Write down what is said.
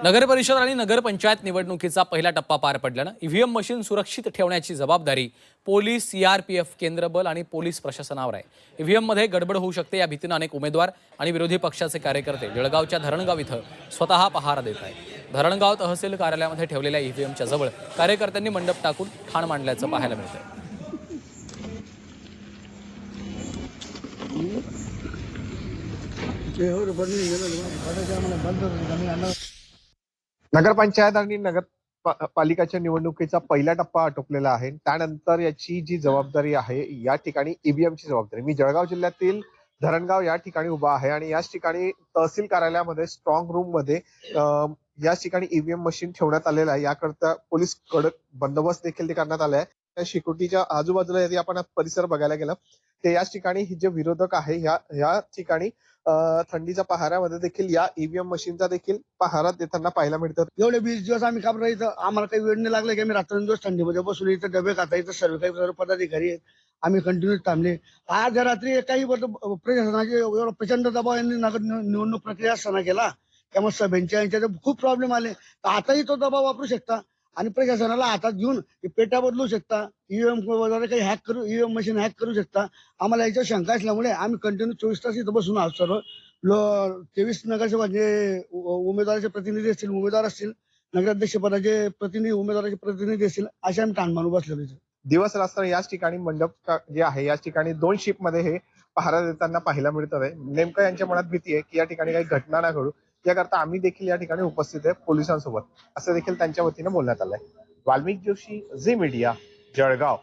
नगर परिषद आणि नगरपंचायत निवडणुकीचा पहिला टप्पा पार पडल्यानं ईव्हीएम मशीन सुरक्षित ठेवण्याची जबाबदारी पोलीस, सीआरपीएफ, केंद्र बल आणि पोलीस प्रशासनावर आहे. ईव्हीएममध्ये गडबड होऊ शकते या भीतीनं अनेक उमेदवार आणि विरोधी पक्षाचे कार्यकर्ते जळगावच्या धरणगाव इथं स्वतः पहारा देत आहेत. धरणगाव तहसील कार्यालयामध्ये ठेवलेल्या ईव्हीएमच्या जवळ कार्यकर्त्यांनी मंडप टाकून ठाण मांडल्याचं पाहायला मिळतंय. नगरपंचायत आणि पालिकाच्या निवडणुकीचा पहिला टप्पा आटोपलेला आहे. त्यानंतर याची जी जबाबदारी आहे या ठिकाणी ईव्हीएमची जबाबदारी. मी जळगाव जिल्ह्यातील धरणगाव या ठिकाणी उभा आहे आणि याच ठिकाणी तहसील कार्यालयामध्ये स्ट्रॉंग रूम मध्ये याच ठिकाणी ईव्हीएम मशीन ठेवण्यात आलेलं आहे. याकरता पोलीस कडक बंदोबस्त देखील करण्यात आलाय. त्या सिक्युरिटीच्या आजूबाजूला यदि आपण परिसर बघायला गेला ते याच ठिकाणी हे जे विरोधक आहे या ठिकाणी थंडीच्या पहारामध्ये देखील या ईव्हीएम मशीनचा देखील पहारा देताना पाहायला मिळतं. एवढे 20 दिवस आम्ही काम इथं आम्हाला काही वेळ नाही लागला की आम्ही रात्रंदिवस थंडीमध्ये बसून इथं डबे खाता इथं सर्व पदाधिकारी आहेत. आम्ही कंटिन्यू थांबले. आज रात्री काही प्रशासनाचे एवढा प्रचंड दबाव यांनी निवडणूक प्रक्रिया असताना केला. त्यामुळे सभेंच्या यांच्या खूप प्रॉब्लेम आले. तर आताही तो दबाव वापरू शकता आणि प्रशासनाला हातात घेऊन पेट्या बदलू शकता, ईव्हीएम वगैरे काही हॅक करू, ईव्हीएम मशीन हॅक करू शकता. आम्हाला याच्यावर शंका असल्यामुळे आम्ही कंटिन्यू 24 तास इथं बसून आहोत. सर्व 23 नगरसेवक जे उमेदवाराचे प्रतिनिधी असतील, उमेदवार असतील, नगराध्यक्ष पदाचे प्रतिनिधी, उमेदवाराचे प्रतिनिधी असतील, असे आम्ही ठाण मानून बसलेलो. दिवस रात्र याच ठिकाणी मंडप जे आहे याच ठिकाणी 2 शिफ्ट मध्ये हे पहारा देताना पाहायला मिळतं आहे. नेमकं यांच्या मनात भीती आहे की या ठिकाणी काही घटना ना घडू याकरता आम्ही देखील या ठिकाणी उपस्थित आहे पोलिसांसोबत, असं देखील त्यांच्या वतीनं बोलण्यात आलंय. वाल्मिक जोशी, झी मीडिया, जळगाव.